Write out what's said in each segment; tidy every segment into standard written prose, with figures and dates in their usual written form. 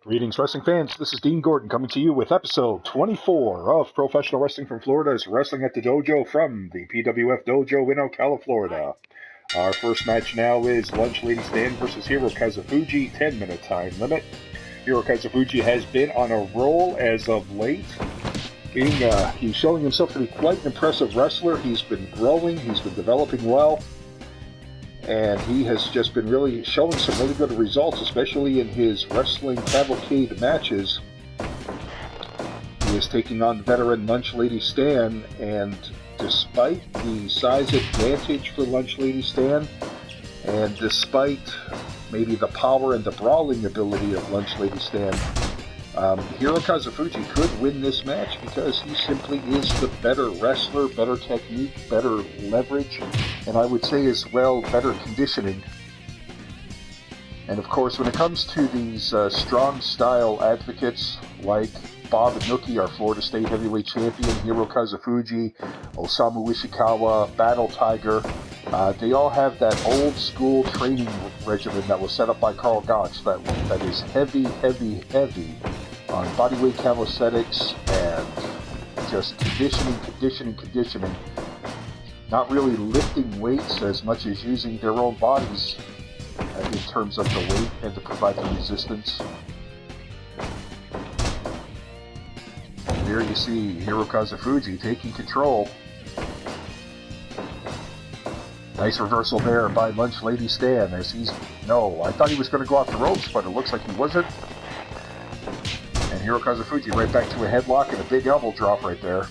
Greetings, wrestling fans. This is Dean Gordon coming to you with episode 24 of Professional Wrestling from Florida's Wrestling at the Dojo from the PWF Dojo in Ocala, Florida. Our first match now is Lunch Lady Stand versus Hiro Kazufuji, 10-minute time limit. Hiro Kazufuji has been on a roll as of late. He's showing himself to be quite an impressive wrestler. He's been growing, he's been developing well. And he has just been really showing some really good results, especially in his wrestling cavalcade matches. He is taking on veteran Lunch Lady Stan, and despite the size advantage for Lunch Lady Stan, and despite maybe the power and the brawling ability of Lunch Lady Stan, Hiro Kazufuji could win this match because he simply is the better wrestler, better technique, better leverage, and I would say as well, better conditioning. And of course, when it comes to these strong style advocates like Bob Inuki, our Florida State Heavyweight Champion, Hiro Kazufuji, Osamu Ishikawa, Battle Tiger, they all have that old school training regimen that was set up by Carl Gotch that is heavy on bodyweight calisthenics and just conditioning. Not really lifting weights as much as using their own bodies in terms of the weight and to provide the resistance. There you see Hiro Kazufuji taking control. Nice reversal there by Lunch Lady Stan as I thought he was going to go off the ropes, but it looks like he wasn't. And Hiro Kazufuji right back to a headlock and a big elbow drop right there.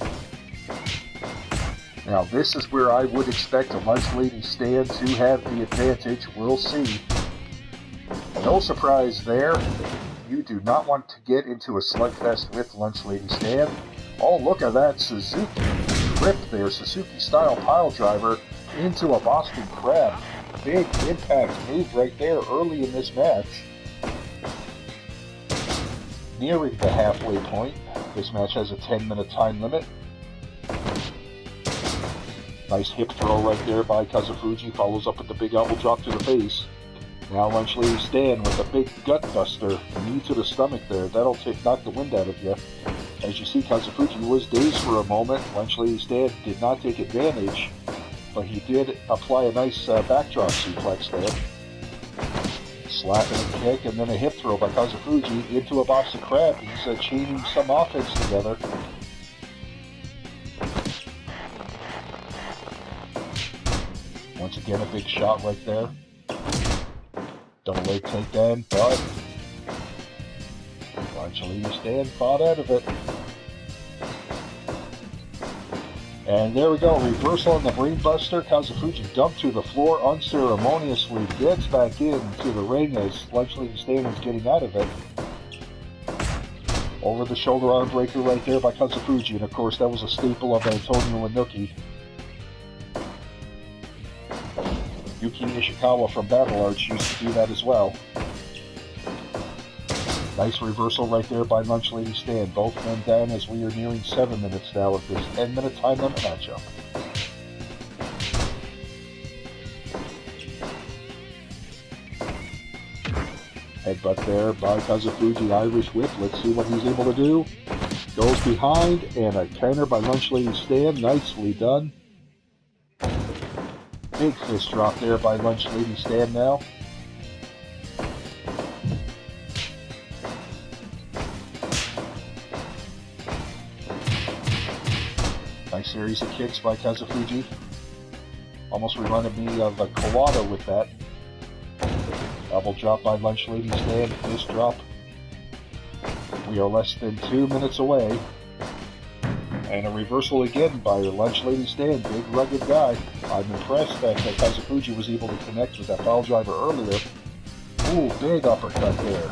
Now this is where I would expect a Lunch Lady Stan to have the advantage. We'll see. No surprise there. You do not want to get into a slugfest with Lunch Lady Stan. Oh, look at that Suzuki trip there. Suzuki style pile driver into a Boston Crab. Big impact move right there early in this match. Nearing the halfway point. This match has a 10-minute time limit. Nice hip throw right there by Kazufuji. Follows up with the big elbow drop to the face. Now Lunch Lady Stan with a big gut buster. Knee to the stomach there. That'll knock the wind out of you. As you see, Kazufuji was dazed for a moment. Lunch Lady Stan did not take advantage, but he did apply a nice backdrop suplex there. Slapping a kick and then a hip throw by Kazufuji into a Boston Crab. He's chaining some offense together. Once again, a big shot right there. Double leg takedown, but Lunch Lady Stan fought out of it. And there we go, reversal on the brainbuster. Kazufuji dumped to the floor unceremoniously, gets back into the ring as Lunch Lady Stan is getting out of it. Over the shoulder arm breaker right there by Kazufuji, and of course that was a staple of Antonio Inuki. Yuki Ishikawa from Battle Arts used to do that as well. Nice reversal right there by Lunch Lady Stan. Both men down as we are nearing 7 minutes now of this 10-minute time limit matchup. Headbutt there by Kazufuji, Irish whip. Let's see what he's able to do. Goes behind and a counter by Lunch Lady Stan. Nicely done. Big fist drop there by Lunch Lady Stan now. Nice series of kicks by Kazufuji. Almost reminded me of a Kawada with that. Double drop by Lunch Lady Stan. Fist drop. We are less than 2 minutes away. And a reversal again by Lunch Lady Stan. Big rugged guy. I'm impressed that Kazufuji was able to connect with that pile driver earlier. Ooh, big uppercut there.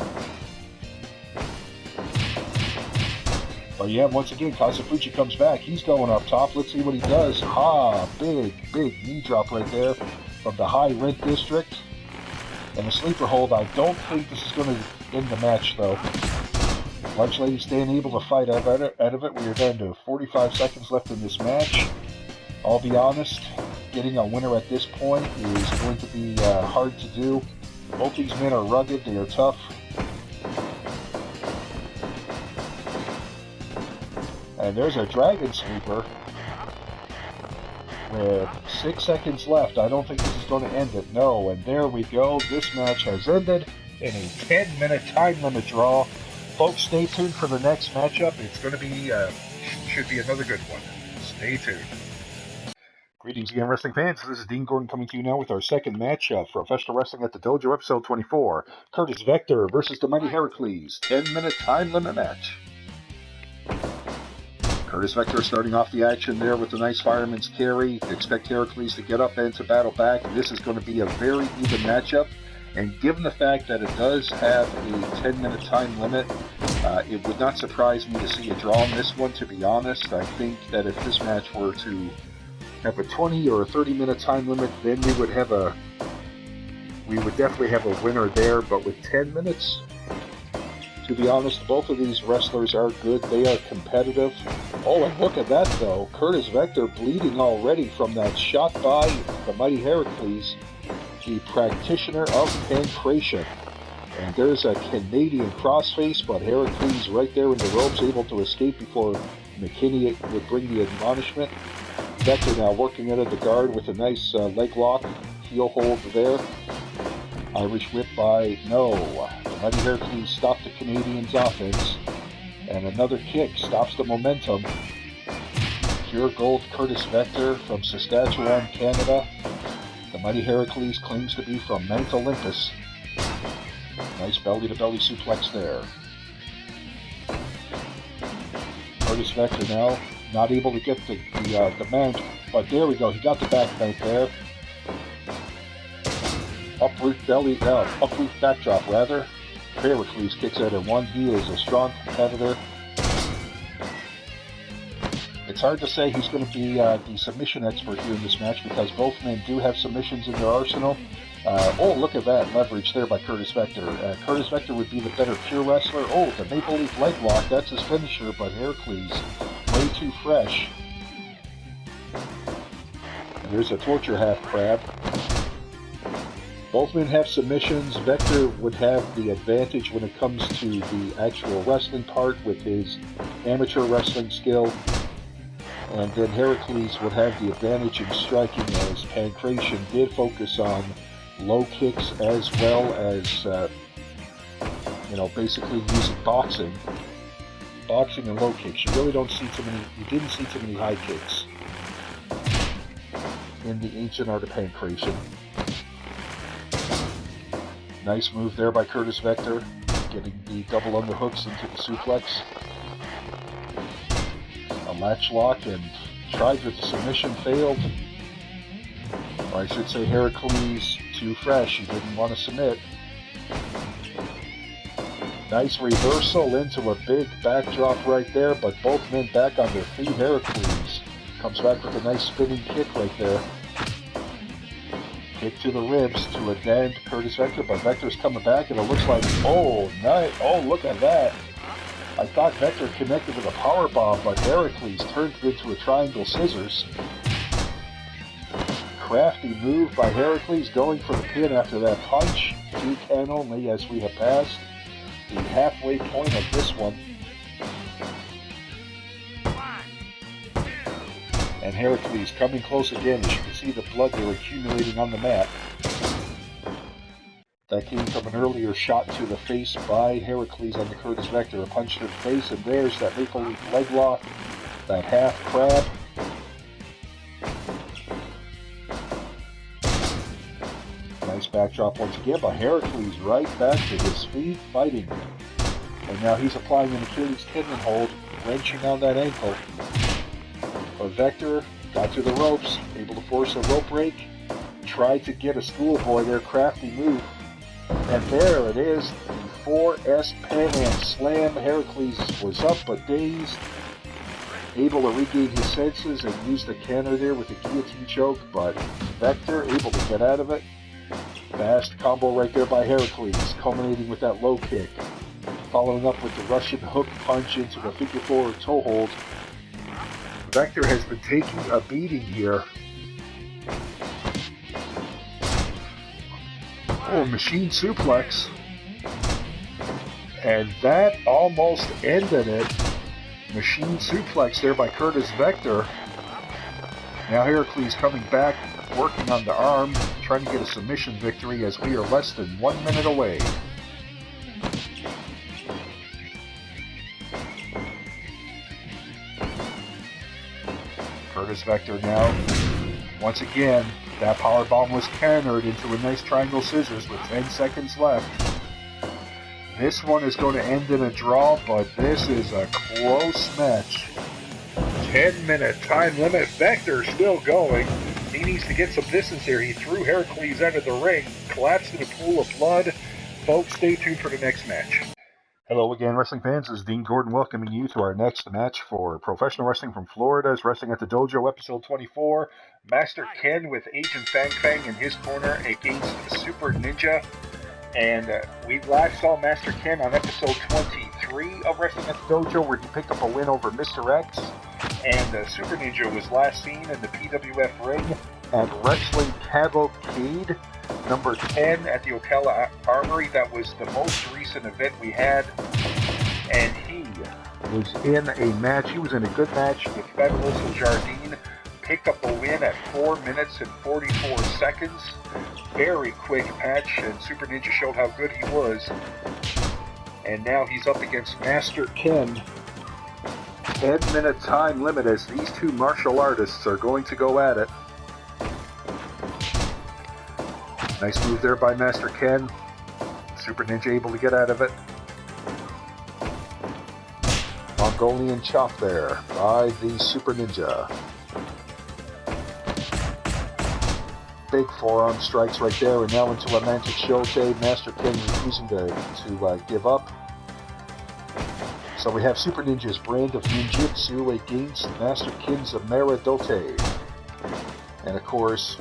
But yeah, once again, Kazufuji comes back. He's going up top. Let's see what he does. Big knee drop right there from the high rent district. And a sleeper hold. I don't think this is going to end the match, though. Lunch Lady Stan able to fight out of it. We are down to 45 seconds left in this match. I'll be honest, getting a winner at this point is going to be hard to do. Both these men are rugged, they are tough. And there's a dragon sleeper with 6 seconds left. I don't think this is going to end it. No, and there we go. This match has ended in a 10-minute time limit draw. Folks, stay tuned for the next matchup. It's going to be, should be another good one. Stay tuned. Greetings again, wrestling fans. This is Dean Gordon coming to you now with our second matchup for Professional Wrestling at the Dojo, episode 24. Curtis Vector versus the Mighty Heracles. 10-minute time limit match. Curtis Vector starting off the action there with a nice fireman's carry. Expect Heracles to get up and to battle back. This is going to be a very even matchup. And given the fact that it does have a 10-minute time limit, it would not surprise me to see a draw on this one, to be honest. I think that if this match were to have a 20 or a 30-minute time limit, then we would definitely have a winner there. But with 10 minutes, to be honest, both of these wrestlers are good. They are competitive. Oh, and look at that, though. Curtis Vector bleeding already from that shot by the Mighty Heracles, the practitioner of pancration. And there's a Canadian crossface, but Heracles right there in the ropes, able to escape before McKinney would bring the admonishment. Vector now working out of the guard with a nice leg lock, heel hold there. Irish whip by no. The Mighty Heracles stopped the Canadians' offense. And another kick stops the momentum. Pure gold Curtis Vector from Saskatchewan, Canada. The Mighty Heracles claims to be from Mount Olympus. Nice belly-to-belly suplex there. Curtis Vector now not able to get the mount, but there we go. He got the back mount there. Uproot backdrop rather. Heracles kicks out at one. He is a strong competitor. It's hard to say who's going to be the submission expert here in this match because both men do have submissions in their arsenal. Oh, look at that leverage there by Curtis Vector. Curtis Vector would be the better pure wrestler. Oh, the Maple Leaf leg lock, that's his finisher, but Heracles, way too fresh. And there's a torture half crab. Both men have submissions. Vector would have the advantage when it comes to the actual wrestling part with his amateur wrestling skill. And then Heracles would have the advantage in striking as pancration did focus on low kicks as well as, basically using boxing and low kicks. You really didn't see too many high kicks in the ancient art of pancration. Nice move there by Curtis Vector, getting the double underhooks into the suplex. A latch lock and tried with the submission, failed. Or I should say Heracles, too fresh, he didn't want to submit. Nice reversal into a big backdrop right there, but both men back on their feet. Heracles comes back with a nice spinning kick right there. Kick to the ribs to a downed Curtis Vector, but Vector's coming back, and it looks like, oh, nice. Oh, look at that. I thought Vector connected with a powerbomb, but Heracles turned it into a triangle scissors. Crafty move by Heracles, going for the pin after that punch. 2 can only as we have passed the halfway point of this one. And Heracles coming close again. As you can see the blood there accumulating on the mat. That came from an earlier shot to the face by Heracles on the Curtis Vector. A punch to the face, and there's that Maple Leaf leg lock, that half crab. Nice backdrop once again, but Heracles right back to his feet fighting. And now he's applying an Achilles tendon hold, wrenching on that ankle. But Vector got to the ropes, able to force a rope break. Tried to get a schoolboy there, crafty move. And there it is, the 4S Panhand Slam. Heracles was up but dazed, able to regain his senses and use the canter there with the guillotine choke, but Vector able to get out of it. Fast combo right there by Heracles, culminating with that low kick. Following up with the Russian hook punch into a figure 4 toe hold. Vector has been taking a beating here. Oh, machine suplex. And that almost ended it. Machine suplex there by Curtis Vector. Now Heracles coming back, working on the arm, trying to get a submission victory as we are less than 1 minute away. Curtis Vector now, once again, that powerbomb was countered into a nice triangle scissors with 10 seconds left. This one is going to end in a draw, but this is a close match. 10-minute time limit. Vector still going. He needs to get some distance here. He threw Heracles out of the ring, collapsed in a pool of blood. Folks, stay tuned for the next match. Hello again, wrestling fans. This is Dean Gordon welcoming you to our next match for Professional Wrestling from Florida. It's Wrestling at the Dojo, episode 24. Master Ken with Agent Fang in his corner against the Super Ninja. And we last saw Master Ken on episode 23 of Wrestling at the Dojo, where he picked up a win over Mr. X. And Super Ninja was last seen in the PWF ring at Wrestling Cavalcade number 10 at the Ocala Armory. That was the most recent event we had. And he was in a match. He was in a good match with Fabuloso Jardine. Picked up a win at 4 minutes and 44 seconds. Very quick match, and Super Ninja showed how good he was. And now he's up against Master Ken. 10-minute time limit as these two martial artists are going to go at it. Nice move there by Master Ken. Super Ninja able to get out of it. Mongolian chop there by the Super Ninja. Big forearm strikes right there, and now into a Mantic Shote. Master Ken refusing to give up. So we have Super Ninja's brand of ninjutsu against Master Ken's Meradote. And of course,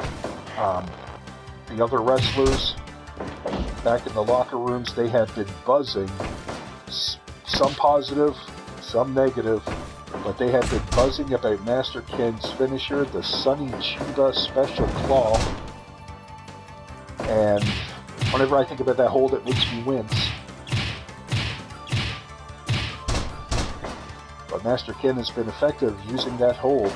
the other wrestlers back in the locker rooms, they have been buzzing. Some positive, some negative, but they have been buzzing about Master Ken's finisher, the Sunny Chiba Special Claw. And whenever I think about that hold, it makes me wince. But Master Ken has been effective using that hold.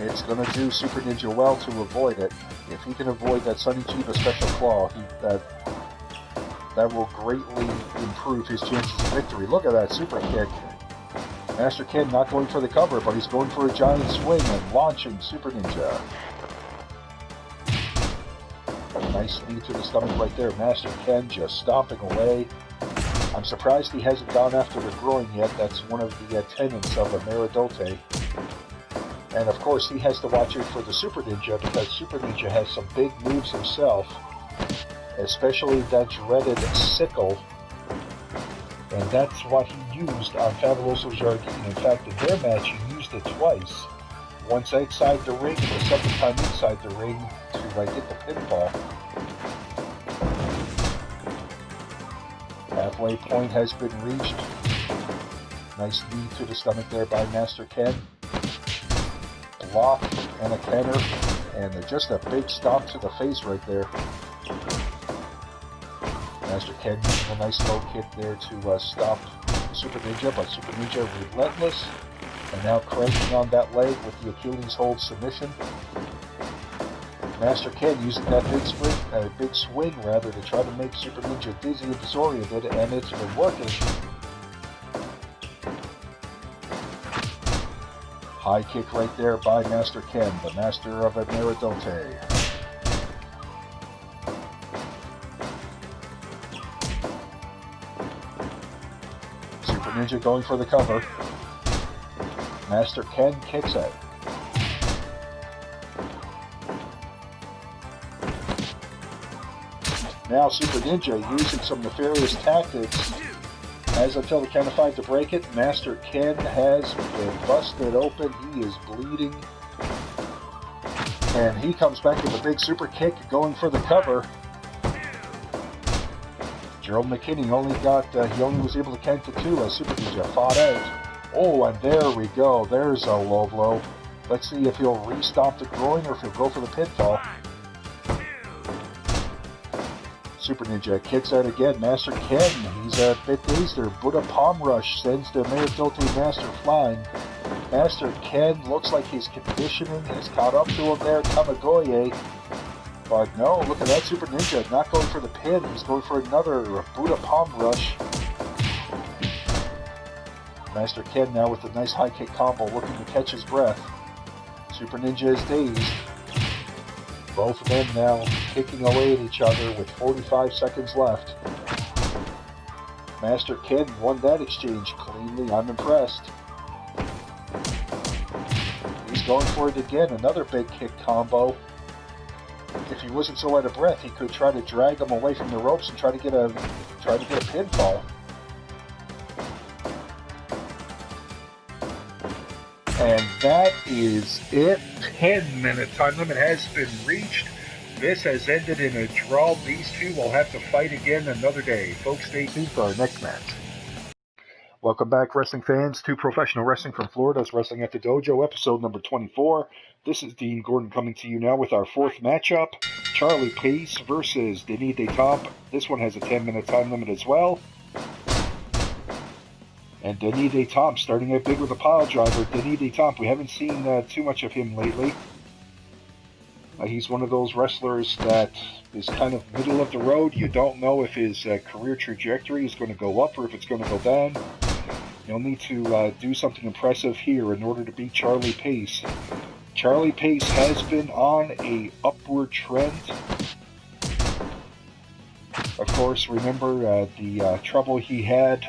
It's going to do Super Ninja well to avoid it. If he can avoid that Sunny Chiba Special Claw, that will greatly improve his chances of victory. Look at that super kick. Master Ken not going for the cover, but he's going for a giant swing and launching Super Ninja. Nice knee to the stomach right there. Master Ken just stomping away. I'm surprised he hasn't gone after the groin yet. That's one of the tenets of a Meradote. And of course he has to watch it for the Super Ninja, because Super Ninja has some big moves himself. Especially that dreaded sickle. And that's what he used on Fabuloso Jardine. In fact, in their match, he used it twice. Once outside the ring, and the second time inside the ring to get the pinfall. Halfway point has been reached. Nice knee to the stomach there by Master Ken. Block and a counter, and just a big stomp to the face right there. Master Ken using a nice low kick there to stop Super Ninja, but Super Ninja relentless, and now cranking on that leg with the Achilles hold submission. Master Ken using that big swing to try to make Super Ninja dizzy and disoriented, and it's been working. High kick right there by Master Ken, the master of a Meradote. Super Ninja going for the cover. Master Ken kicks out. Now Super Ninja using some nefarious tactics. As until the count of 5 to break it, Master Ken has been busted open. He is bleeding. And he comes back with a big super kick going for the cover. Jerome McKinney only was able to count to 2 as Super Ninja fought out. Oh, and there we go. There's a low blow. Let's see if he'll re-stomp the groin or if he'll go for the pinfall. Super Ninja kicks out again. Master Ken, he's a bit dazed there. Buddha Palm Rush sends the Meridote Master flying. Master Ken looks like his conditioning has caught up to him there. Kamigoye. But no, look at that Super Ninja. Not going for the pin. He's going for another Buddha Palm Rush. Master Ken now with a nice high kick combo looking to catch his breath. Super Ninja is dazed. Both of them now kicking away at each other with 45 seconds left. Master Ken won that exchange cleanly. I'm impressed. He's going for it again. Another big kick combo. If he wasn't so out of breath, he could try to drag him away from the ropes and try to get a pinfall. And that is it. 10-minute time limit has been reached. This has ended in a draw. These two will have to fight again another day. Folks, stay tuned for our next match. Welcome back, wrestling fans, to Professional Wrestling from Florida's Wrestling at the Dojo, episode number 24. This is Dean Gordon coming to you now with our fourth matchup. Charlie Pace versus Denis Detomp. This one has a 10-minute time limit as well. And Denis Detomp starting out big with a pile driver. Denis Detomp, we haven't seen too much of him lately. He's one of those wrestlers that is kind of middle of the road. You don't know if his career trajectory is going to go up or if it's going to go down. You'll need to do something impressive here in order to beat Charlie Pace. Charlie Pace has been on a upward trend. Of course, remember the trouble he had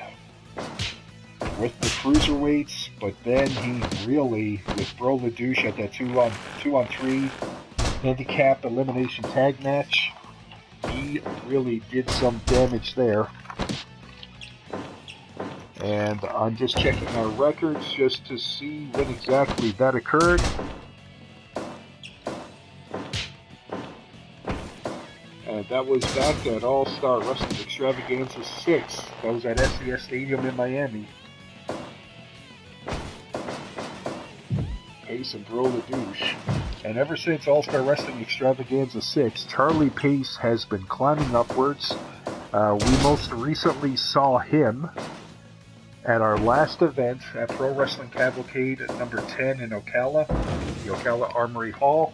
with the Cruiserweights, but then he really, with Bro LaDouche at that 2-on-3 handicap elimination tag match, he really did some damage there. And I'm just checking our records just to see when exactly that occurred. And that was back at All-Star Wrestling Extravaganza 6. That was at SCS Stadium in Miami. Pace and Bro LaDouche. And ever since All-Star Wrestling Extravaganza 6, Charlie Pace has been climbing upwards. We most recently saw him at our last event at Pro Wrestling Cavalcade at number 10 in Ocala, the Ocala Armory Hall.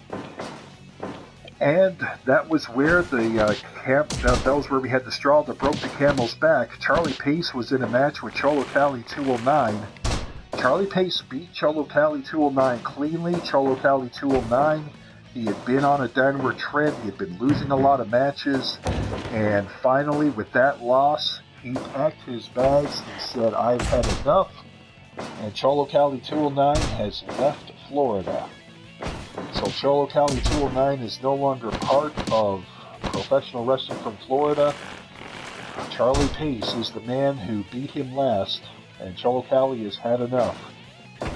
And that was where that was where we had the straw that broke the camel's back. Charlie Pace was in a match with Cholo Cali 209. Charlie Pace beat Cholo Cali 209 cleanly. Cholo Cali 209, he had been on a downward trend. He had been losing a lot of matches. And finally, with that loss, he packed his bags. He said, I've had enough. And Cholo Cali 209 has left Florida. So Cholo Cali 209 is no longer part of Professional Wrestling from Florida. Charlie Pace is the man who beat him last. And Cholo Cali has had enough.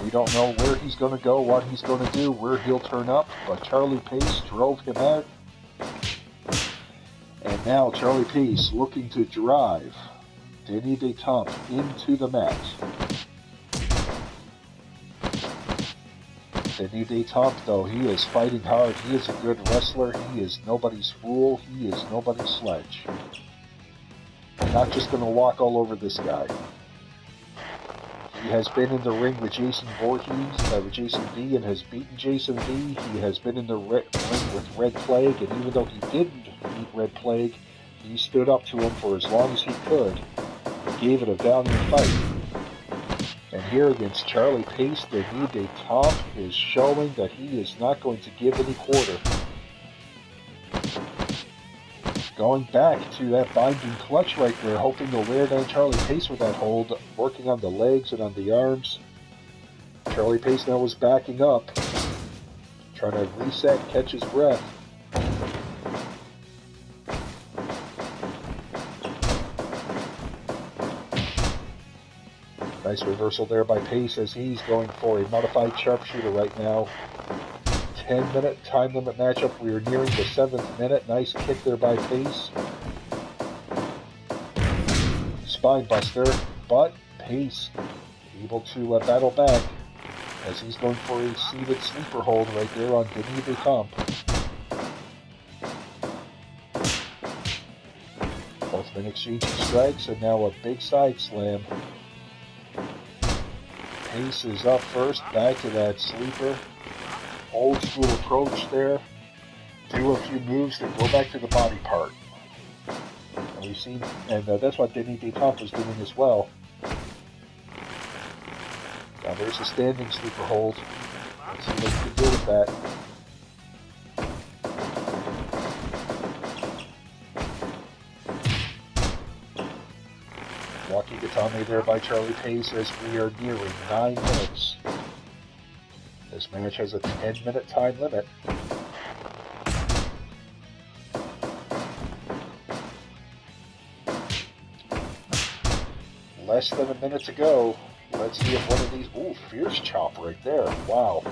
We don't know where he's going to go, what he's going to do, where he'll turn up, but Charlie Pace drove him out. And now Charlie Pace looking to drive Denis Detomp into the mat. Denis Detomp, though, he is fighting hard. He is a good wrestler. He is nobody's fool. He is nobody's sledge. Not just going to walk all over this guy. He has been in the ring with Jason V, and has beaten Jason V. He has been in the ring with Red Plague, and even though he didn't beat Red Plague, he stood up to him for as long as he could and gave it a valiant fight. And here against Charlie Pace, Denis Detomp is showing that he is not going to give any quarter. Going back to that binding clutch right there, hoping to wear down Charlie Pace with that hold, working on the legs and on the arms. Charlie Pace now is backing up, trying to reset, catch his breath. Nice reversal there by Pace as he's going for a modified sharpshooter right now. 10-minute time limit matchup. We are nearing the 7th minute. Nice kick there by Pace. Spine buster, but Pace able to battle back as he's going for a seated sleeper hold right there on Denis Detomp. Then exchanging strikes, and now a big side slam. Pace is up first, back to that sleeper. Old school approach there. Do a few moves, then go back to the body part. And we've seen, and that's what Denis was doing as well. Now there's a standing sleeper hold. Let's see what he can do with that. Wakigatame there by Charlie Pace as we are nearing 9 minutes. This match has a 10-minute time limit. Less than a minute to go. Let's see if one of these... Ooh, fierce chop right there. Wow.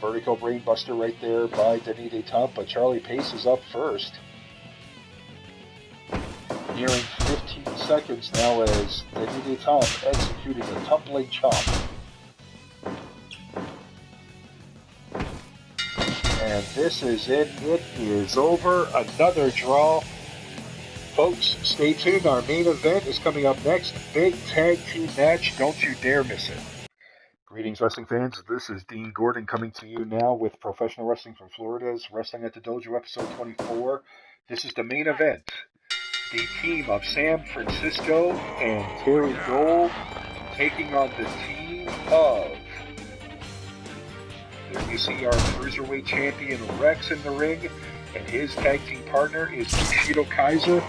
Vertical brainbuster right there by Denis Detampa. Charlie Pace is up first. Nearing 15 seconds now as Denis Detampa executing a tumbling chop. And this is it. It is over. Another draw. Folks, stay tuned. Our main event is coming up next. Big tag team match. Don't you dare miss it. Greetings, wrestling fans. This is Dean Gordon coming to you now with Professional Wrestling from Florida's Wrestling at the Dojo episode 24. This is the main event. The team of San Francisco and Terry Gold taking on the team of... There you see our Cruiserweight champion Rex in the ring, and his tag team partner is Bushido Kaiser.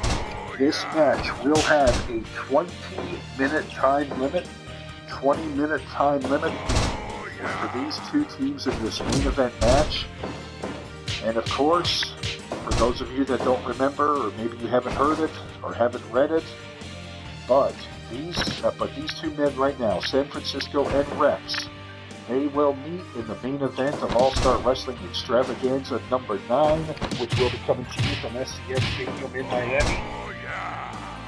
This match will have a 20-minute time limit. 20-minute time limit for these two teams in this main event match. And of course, for those of you that don't remember, or maybe you haven't heard it or haven't read it, but these two men right now, San Francisco and Rex, they will meet in the main event of All-Star Wrestling Extravaganza number 9, which will be coming to you from SCS Stadium in Miami.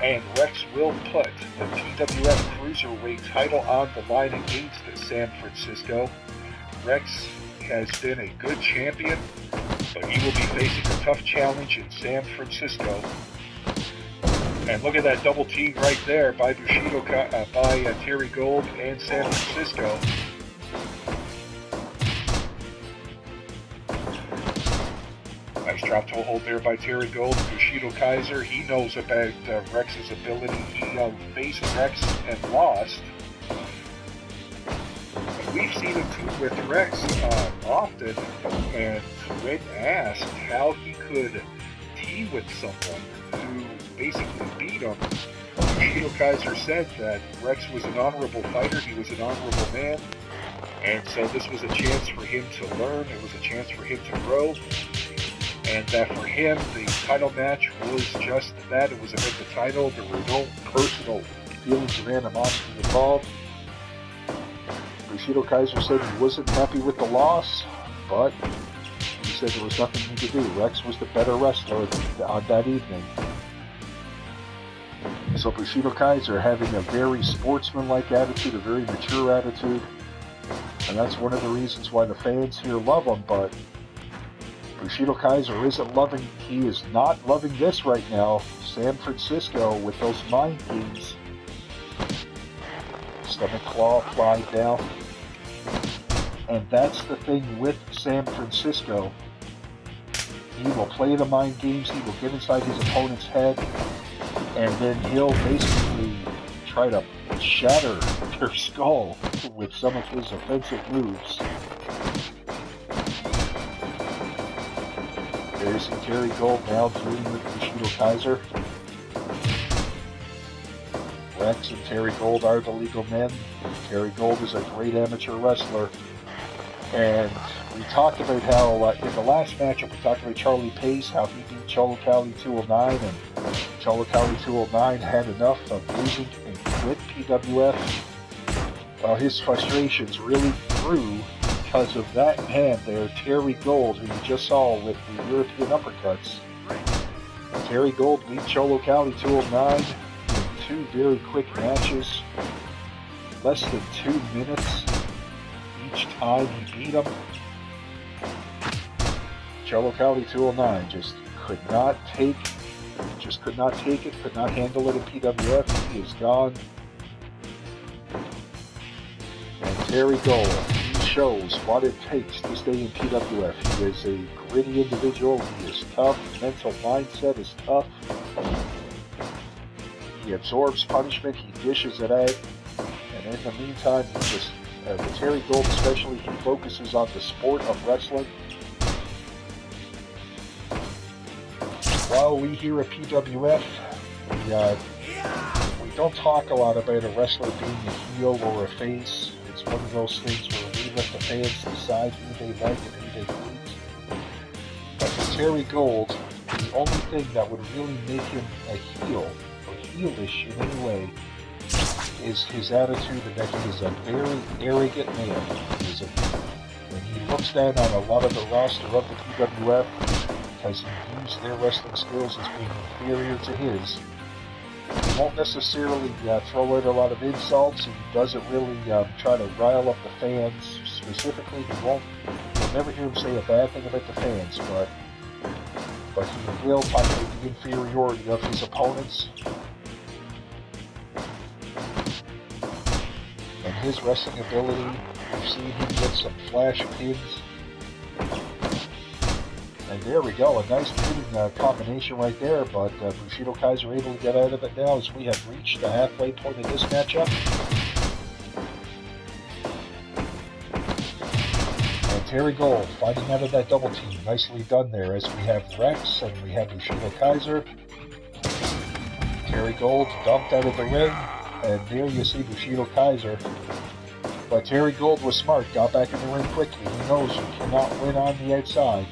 And Rex will put the PWF Cruiserweight title on the line against San Francisco. Rex has been a good champion, but he will be facing a tough challenge in San Francisco. And look at that double team right there by Bushido, by Terry Gold and San Francisco. Nice drop toe hold there by Terry Gold. Bushido Kaiser, he knows about Rex's ability. He faced Rex and lost. And we've seen him too with Rex often, and when asked how he could team with someone to basically beat him, Bushido Kaiser said that Rex was an honorable fighter, he was an honorable man, and so this was a chance for him to learn, it was a chance for him to grow. And that for him, the title match was just that. It was about the title. There were no personal feelings of animosity involved. Bushido Kaiser said he wasn't happy with the loss, but he said there was nothing he could do. Rex was the better wrestler on that evening. So Bushido Kaiser having a very sportsmanlike attitude, a very mature attitude, and that's one of the reasons why the fans here love him, but Bushido Kaiser isn't loving, he is not loving this right now. San Francisco with those mind games. Stomach claw applied now. And that's the thing with San Francisco. He will play the mind games, he will get inside his opponent's head, and then he'll basically try to shatter their skull with some of his offensive moves. There's Terry Gold now dealing with Bushido Kaiser. Rex and Terry Gold are the legal men. Terry Gold is a great amateur wrestler. And we talked about how, in the last matchup, we talked about Charlie Pace, how he beat Cholo Cali 209, and Cholo Cali 209 had enough of losing and quit PWF. Well, his frustrations really grew because of that man there, Terry Gold, who you just saw with the European uppercuts. Terry Gold beat Cholo Cali 209 in 2 very quick matches, less than 2 minutes each time he beat him. Cello County 209 just could not take it, could not handle it in PWF. He is gone. And Terry Gold, he shows what it takes to stay in PWF. He is a gritty individual. He is tough. Mental mindset is tough. He absorbs punishment. He dishes it out. And in the meantime, he just, with Terry Gold especially, he focuses on the sport of wrestling. While we here at PWF, we don't talk a lot about a wrestler being a heel or a face. It's one of those things where we let the fans decide who they like and who they hate. But for Terry Gold, the only thing that would really make him a heel, or heelish in any way, is his attitude and that he is a very arrogant man. When he looks down on a lot of the roster of the PWF, because he views their wrestling skills as being inferior to his, he won't necessarily throw out a lot of insults. He doesn't really try to rile up the fans specifically. You'll never hear him say a bad thing about the fans, but he will talk about the inferiority of his opponents. And his wrestling ability, we've seen him get some flash pins. And there we go, a nice pinning combination right there, but Bushido Kaiser able to get out of it now as we have reached the halfway point of this matchup. And Terry Gold fighting out of that double team, nicely done there, as we have Rex and we have Bushido Kaiser. Terry Gold dumped out of the ring, and there you see Bushido Kaiser. But Terry Gold was smart, got back in the ring quickly. He knows you cannot win on the outside.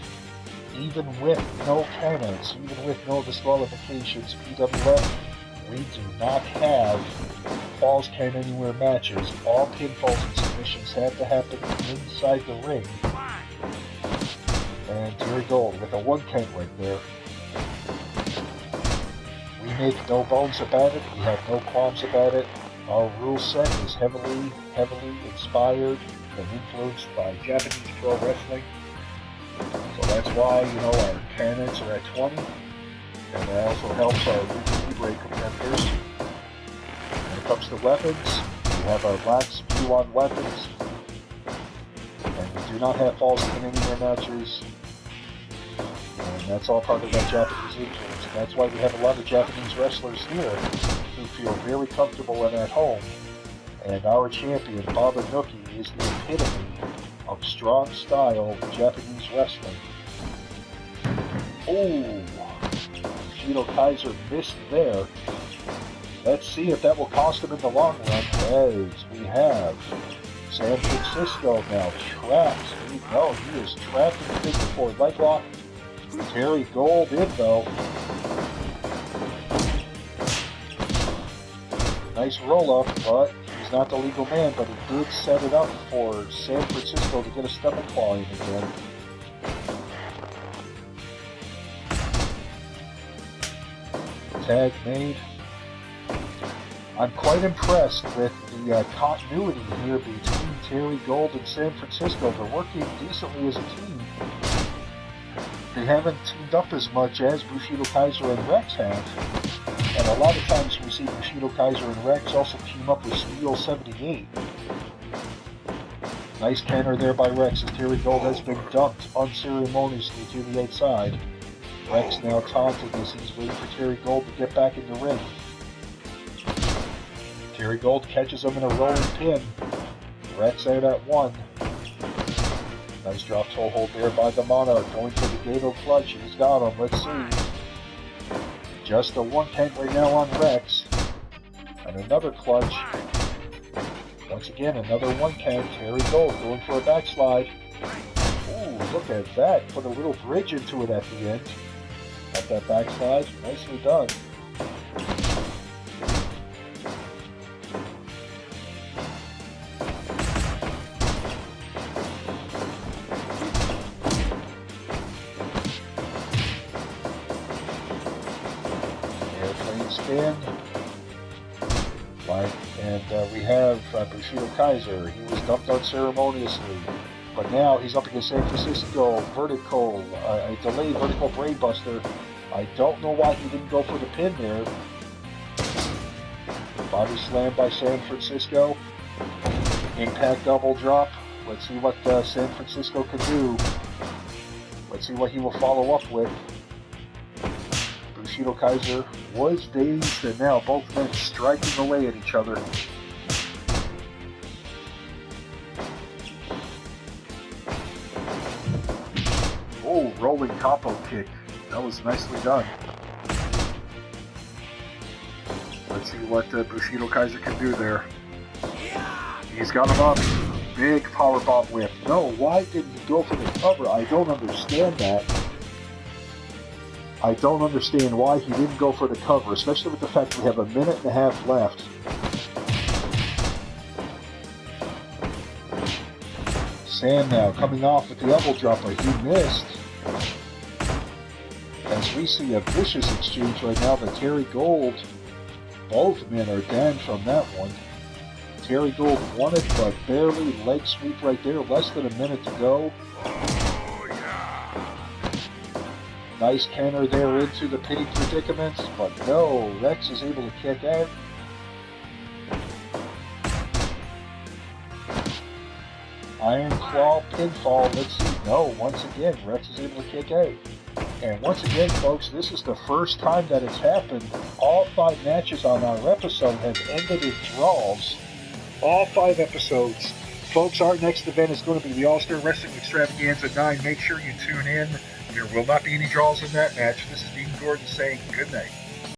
Even with no countouts, even with no disqualifications, PWF, we do not have falls count anywhere matches. All pinfalls and submissions have to happen inside the ring. And Terry Gold with a 1 count right there. We make no bones about it. We have no qualms about it. Our rule set is heavily inspired and influenced by Japanese pro wrestling. So that's why, our cannons are at 20, and that also helps our Libre competitors. When it comes to weapons, we have our lax view on weapons, and we do not have falls count anywhere matches, and that's all part of that Japanese influence. And that's why we have a lot of Japanese wrestlers here who feel very comfortable and at home, and our champion, Baba Nookie, is the epitome of strong style Japanese wrestling. Oh, Bushido Kaiser missed there. Let's see if that will cost him in the long run, as we have San Francisco now trapped. No, he is trapped in the figure 4 leg lock. Terry Gold in though. Nice roll up, but he's not the legal man, but he did set it up for San Francisco to get a stomach claw in again. Tag made. I'm quite impressed with the continuity here between Terry Gold and San Francisco. They're working decently as a team. They haven't teamed up as much as Bushido Kaiser and Rex have. And a lot of times we see Bushido Kaiser and Rex also team up with Steel 78. Nice counter there by Rex as Terry Gold has been dumped unceremoniously to the outside. Rex now taunting as he's waiting for Terry Gold to get back in the ring. Terry Gold catches him in a rolling pin. Rex out at 1. Nice drop toe hold there by the Monarch, going for the Gato clutch. He's got him. Let's see. Just a 1 count right now on Rex. And another clutch. Once again, another 1 count. Terry Gold going for a backslide. Ooh, look at that. Put a little bridge into it at the end. Got that backslide. Nicely done. Spin. And we have Bushido Kaiser. He was dumped unceremoniously. But now he's up against San Francisco, vertical, a delayed vertical brainbuster. I don't know why he didn't go for the pin there. Body slam by San Francisco. Impact double drop. Let's see what San Francisco can do. Let's see what he will follow up with. Bushido Kaiser was dazed, and now both men striking away at each other. Oh, rolling capo kick. That was nicely done. Let's see what Bushido Kaiser can do there. He's got him up. Big powerbomb whip. No, why didn't he go for the cover? I don't understand that. I don't understand why he didn't go for the cover, especially with the fact we have a minute and a half left. Sam now coming off with the elbow drop, but he missed. As we see a vicious exchange right now, but Terry Gold, both men are down from that one. Terry Gold won it, but barely. Leg sweep right there, less than a minute to go. Oh, yeah. Nice counter there into the pinning predicament, but no, Rex is able to kick out. Iron Claw pinfall, let's see. No, once again, Rex is able to kick out. And once again, folks, this is the first time that it's happened. All 5 matches on our episode have ended in draws. All 5 episodes. Folks, our next event is going to be the All-Star Wrestling Extravaganza 9. Make sure you tune in. There will not be any draws in that match. This is Dean Gordon saying good night.